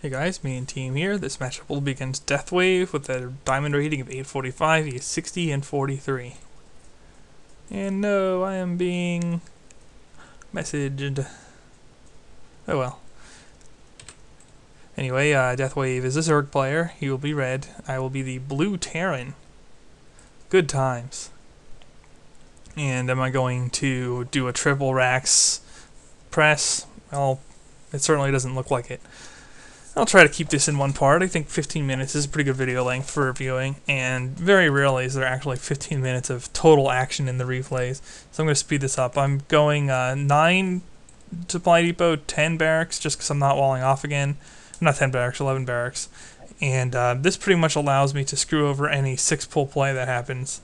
Hey guys, me and team here. This matchup will be against Deathwave with a diamond rating of 845. He is 60 and 43. And no, I am being messaged. Oh well. Anyway, Deathwave is a Zerg player. He will be red. I will be the blue Terran. Good times. And am I going to do a triple Rax press? Well, it certainly doesn't look like it. I'll try to keep this in one part. I think 15 minutes is a pretty good video length for reviewing, and very rarely is there actually 15 minutes of total action in the replays. So I'm going to speed this up. I'm going 9 supply depot, 10 barracks, just because I'm not walling off again. Not 10 barracks, 11 barracks. And this pretty much allows me to screw over any 6-pull play that happens.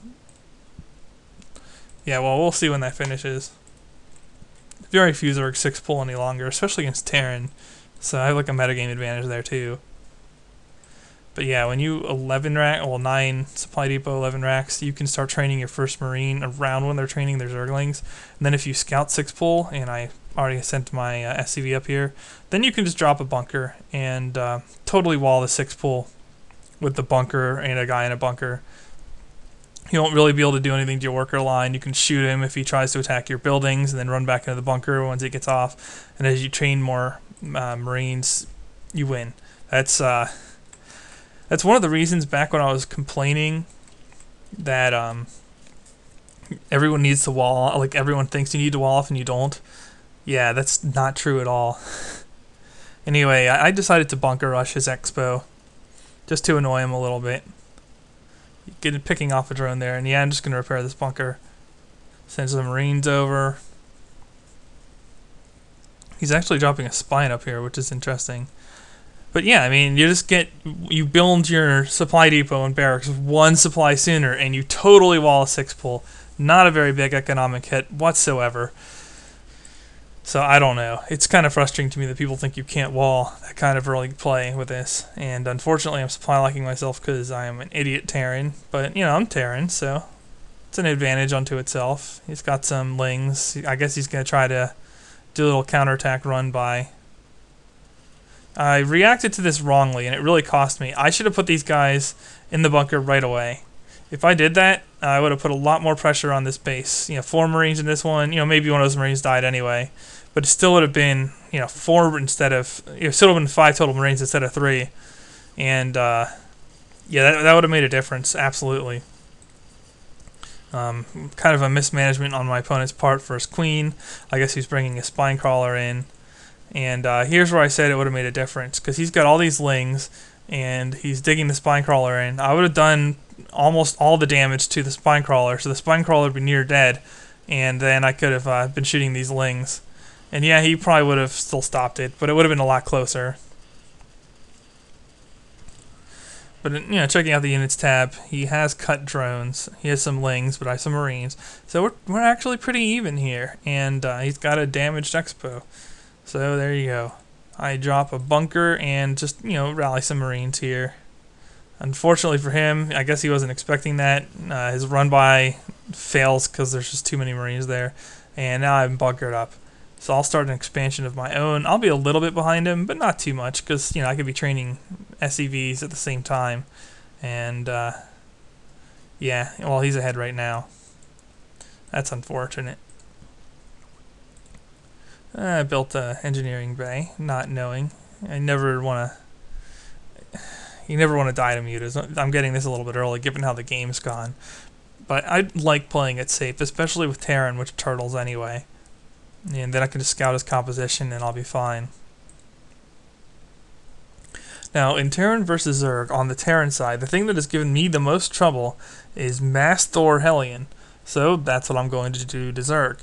Yeah, well, we'll see when that finishes. Very few Zerg 6-pull any longer, especially against Terran. So I have like a metagame advantage there too. But yeah, when you 9 supply depot, 11 racks, you can start training your first Marine around when they're training their Zerglings. And then if you scout 6-pull, and I already sent my SCV up here, then you can just drop a bunker and totally wall the 6-pull with the bunker and a guy in a bunker. You won't really be able to do anything to your worker line. You can shoot him if he tries to attack your buildings and then run back into the bunker once he gets off. And as you train more Marines, you win. That's one of the reasons back when I was complaining that everyone needs to wall, like everyone thinks you need to wall off and you don't. Yeah, that's not true at all. Anyway, I decided to bunker rush his expo just to annoy him a little bit. Picking off a drone there, and yeah, I'm just going to repair this bunker. Send some Marines over. He's actually dropping a spine up here, which is interesting. But yeah, I mean, you build your supply depot and barracks one supply sooner, and you totally wall a 6-pull. Not a very big economic hit whatsoever. So I don't know. It's kind of frustrating to me that people think you can't wall that kind of early play with this. And unfortunately, I'm supply locking myself because I am an idiot Terran. But, you know, I'm Terran, so it's an advantage unto itself. He's got some lings. I guess he's going to try to do a little counterattack run by. I reacted to this wrongly, and it really cost me. I should have put these guys in the bunker right away. If I did that, I would have put a lot more pressure on this base. 4 Marines in this one. Maybe one of those Marines died anyway. But it still would have been, 4 instead of... It still would have been 5 total Marines instead of 3. And, yeah, that would have made a difference, absolutely. Kind of a mismanagement on my opponent's part for his queen. I guess he's bringing a spine crawler in. And here's where I said it would have made a difference. Because he's got all these lings, and he's digging the spine crawler in. I would have done almost all the damage to the spine crawler, so the spine crawler would be near dead, and then I could have been shooting these lings. And yeah, he probably would have still stopped it, but it would have been a lot closer. But checking out the units tab, he has cut drones. He has some lings, but I have some Marines. So we're actually pretty even here, and he's got a damaged expo. So there you go. I drop a bunker and just rally some Marines here. Unfortunately for him, I guess he wasn't expecting that. His run-by fails because there's just too many Marines there. And now I'm bunkered up. So I'll start an expansion of my own. I'll be a little bit behind him, but not too much because, I could be training SCVs at the same time. And, yeah, well, he's ahead right now. That's unfortunate. I built an engineering bay, not knowing. You never want to die to mutas. I'm getting this a little bit early, given how the game's gone. But I like playing it safe, especially with Terran, which turtles anyway. And then I can just scout his composition, and I'll be fine. Now, in Terran versus Zerg, on the Terran side, the thing that has given me the most trouble is Mass Thor Hellion. So that's what I'm going to do to Zerg.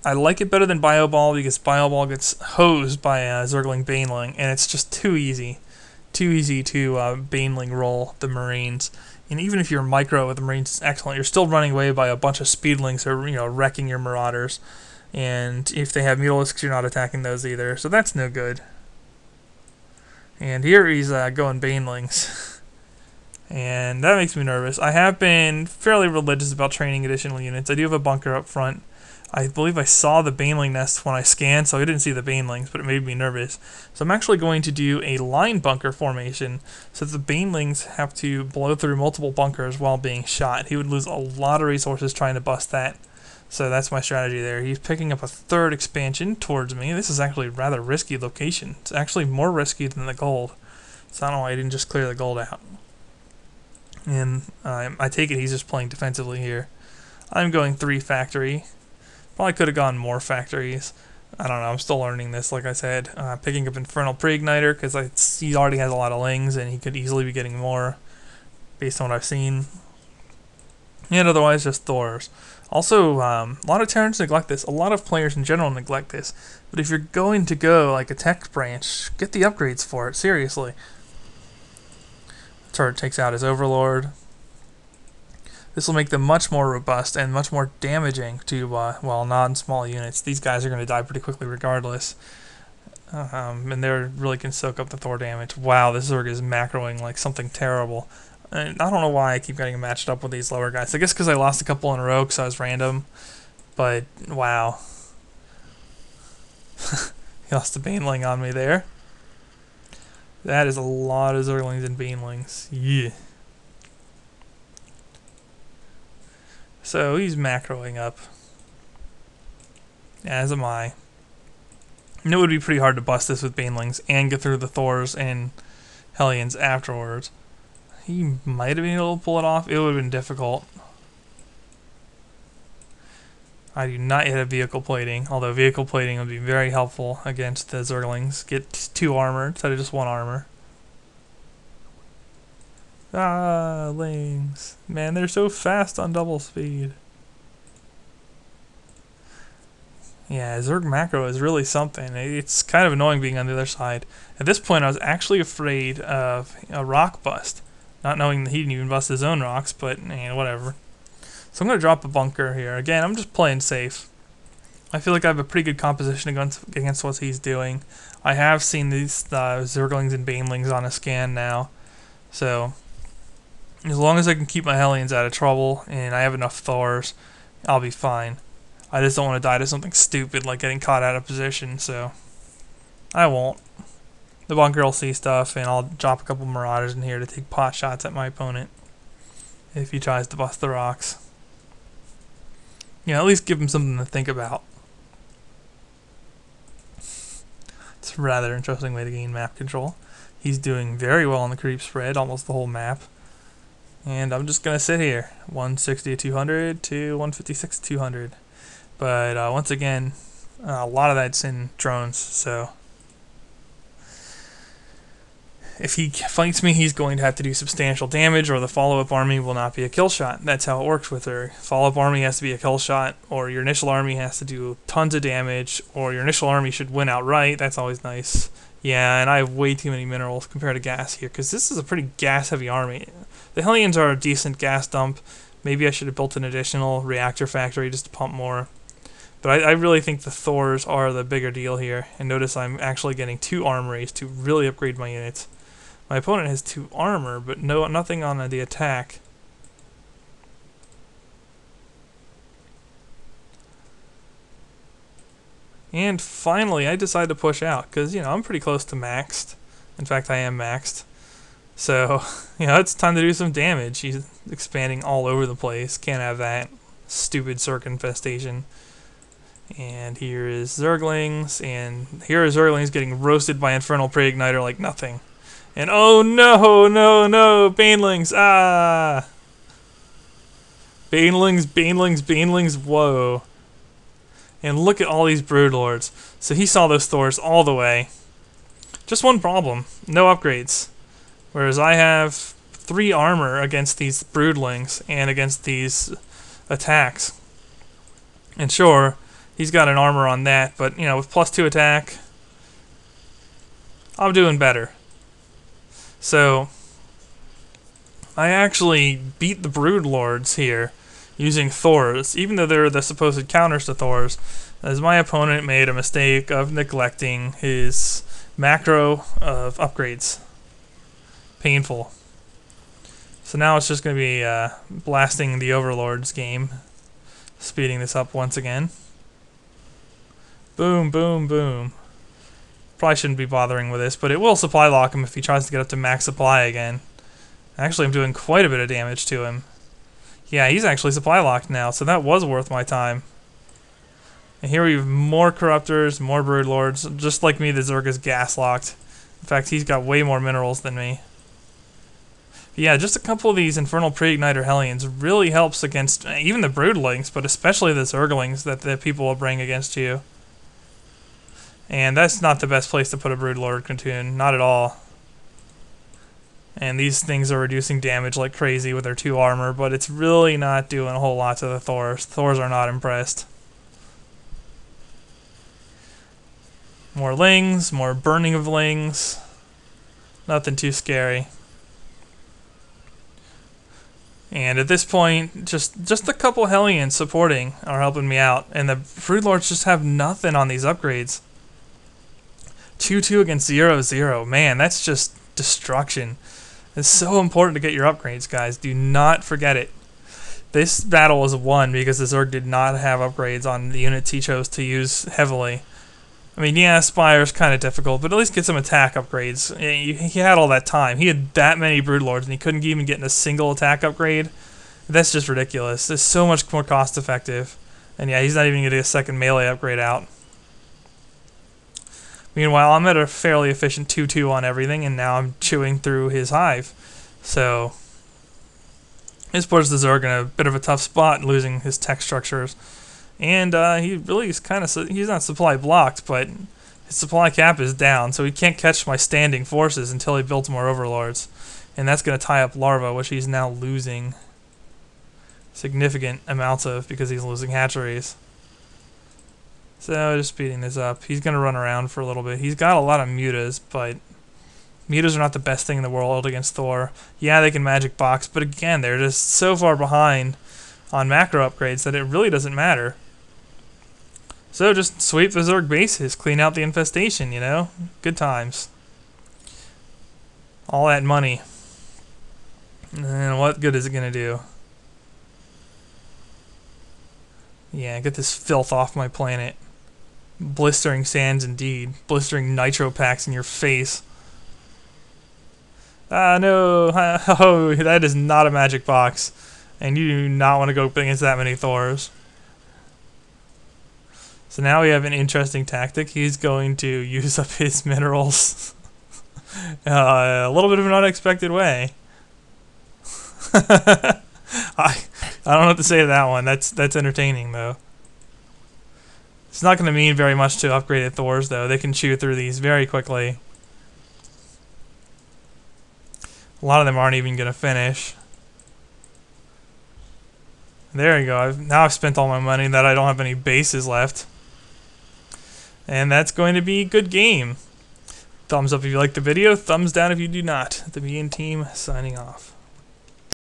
I like it better than Bioball because Bioball gets hosed by a Zergling Baneling, and it's just too easy. Too easy to Baneling roll the Marines. And even if you're micro with the Marines, excellent. You're still running away by a bunch of Speedlings or wrecking your Marauders. And if they have Mutalisks, you're not attacking those either. So that's no good. And here he's going Banelings. And that makes me nervous. I have been fairly religious about training additional units. I do have a bunker up front. I believe I saw the Baneling nest when I scanned, so I didn't see the Banelings, but it made me nervous. So I'm actually going to do a line bunker formation, so that the Banelings have to blow through multiple bunkers while being shot. He would lose a lot of resources trying to bust that. So that's my strategy there. He's picking up a third expansion towards me. This is actually a rather risky location. It's actually more risky than the gold. So I don't know why I didn't just clear the gold out. And I take it he's just playing defensively here. I'm going 3 factory. Probably could have gone more factories. I don't know. I'm still learning this, like I said. Picking up Infernal Pre-Igniter because he already has a lot of lings and he could easily be getting more based on what I've seen. And otherwise, just Thors. Also, a lot of Terrans neglect this. A lot of players in general neglect this. But if you're going to go like a tech branch, get the upgrades for it. Seriously. Turret takes out his Overlord. This will make them much more robust and much more damaging to, well, non-small units. These guys are going to die pretty quickly regardless. And they really can soak up the Thor damage. Wow, this Zerg is macroing like something terrible. And I don't know why I keep getting matched up with these lower guys. I guess because I lost a couple in a row because I was random. But, wow. He lost a Baneling on me there. That is a lot of Zerglings and Banelings. Yeah. So he's macroing up. As am I. And it would be pretty hard to bust this with Banelings and get through the Thors and Hellions afterwards. He might have been able to pull it off. It would have been difficult. I do not yet have vehicle plating, although vehicle plating would be very helpful against the Zerglings. Get 2 armor instead of just 1 armor. Ah, lings. Man, they're so fast on double speed. Yeah, Zerg macro is really something. It's kind of annoying being on the other side. At this point, I was actually afraid of a rock bust. Not knowing that he didn't even bust his own rocks, but whatever. So I'm going to drop a bunker here. Again, I'm just playing safe. I feel like I have a pretty good composition against what he's doing. I have seen these Zerglings and Banelings on a scan now. So as long as I can keep my Hellions out of trouble and I have enough Thors, I'll be fine. I just don't want to die to something stupid like getting caught out of position, so I won't. The bunker will see stuff, and I'll drop a couple Marauders in here to take pot shots at my opponent if he tries to bust the rocks. At least give him something to think about. It's a rather interesting way to gain map control. He's doing very well on the creep spread, almost the whole map. And I'm just going to sit here. 160 to 200 to 156 to 200. But once again, a lot of that's in drones, so if he fights me, he's going to have to do substantial damage, or the follow-up army will not be a kill shot. That's how it works with her. Follow-up army has to be a kill shot, or your initial army has to do tons of damage, or your initial army should win outright. That's always nice. Yeah, and I have way too many minerals compared to gas here, because this is a pretty gas-heavy army. The Hellions are a decent gas dump. Maybe I should have built an additional reactor factory just to pump more. But I really think the Thors are the bigger deal here. And notice I'm actually getting 2 armories to really upgrade my units. My opponent has 2 armor, but nothing on the attack. And finally, I decide to push out, because, I'm pretty close to maxed. In fact, I am maxed. So, it's time to do some damage. He's expanding all over the place. Can't have that stupid Zerg infestation. And here is Zerglings, and here are Zerglings getting roasted by Infernal Pre-Igniter like nothing. And oh no, no, no, Banelings, ah! Banelings, whoa. And look at all these Broodlords. So he saw those Thors all the way. Just one problem, no upgrades. Whereas I have 3 armor against these Broodlings and against these attacks. And sure, he's got an armor on that, but, with +2 attack, I'm doing better. So, I actually beat the Broodlords here using Thors, even though they're the supposed counters to Thors, as my opponent made a mistake of neglecting his macro of upgrades. Painful. So now it's just going to be blasting the Overlord's game, speeding this up once again. Boom, boom, boom. Probably shouldn't be bothering with this, but it will supply lock him if he tries to get up to max supply again. Actually, I'm doing quite a bit of damage to him. Yeah, he's actually supply locked now, so that was worth my time. And here we have more Corruptors, more Broodlords. Just like me, the Zerg is gas locked. In fact, he's got way more minerals than me. But yeah, just a couple of these Infernal Pre-Igniter Hellions really helps against even the Broodlings, but especially the Zerglings that the people will bring against you. And that's not the best place to put a Broodlord Platoon, not at all. And these things are reducing damage like crazy with their 2 armor, but it's really not doing a whole lot to the Thors. Thors are not impressed. More Lings, more burning of Lings. Nothing too scary. And at this point, just a couple Hellions supporting are helping me out. And the Broodlords just have nothing on these upgrades. 2-2 against 0-0. Man, that's just destruction. It's so important to get your upgrades, guys. Do not forget it. This battle was won because the Zerg did not have upgrades on the units he chose to use heavily. I mean, yeah, Spire's kind of difficult, but at least get some attack upgrades. He had all that time. He had that many Broodlords, and he couldn't even get in a single attack upgrade. That's just ridiculous. It's so much more cost effective. And yeah, he's not even going to get a second melee upgrade out. Meanwhile, I'm at a fairly efficient 2-2 on everything, and now I'm chewing through his hive. So, this puts the Zerg in a bit of a tough spot, losing his tech structures. And he really is kind of, he's not supply blocked, but his supply cap is down, so he can't catch my standing forces until he builds more Overlords. And that's going to tie up Larva, which he's now losing significant amounts of because he's losing hatcheries. So just speeding this up. He's going to run around for a little bit. He's got a lot of mutas, but mutas are not the best thing in the world against Thor. Yeah, they can magic box, but again, they're just so far behind on macro upgrades that it really doesn't matter. So just sweep the Zerg bases, clean out the infestation, you know? Good times. All that money. And what good is it going to do? Yeah, get this filth off my planet. Blistering sands indeed. Blistering nitro packs in your face. Ah, no. Oh, that is not a magic box. And you do not want to go up against that many Thors. So now we have an interesting tactic. He's going to use up his minerals a little bit of an unexpected way. I don't know what to say to that one. That's entertaining though. It's not going to mean very much to upgraded Thors though. They can chew through these very quickly. A lot of them aren't even going to finish. There you go. Now I've spent all my money that I don't have any bases left. And that's going to be a good game. Thumbs up if you liked the video. Thumbs down if you do not. The BN team signing off.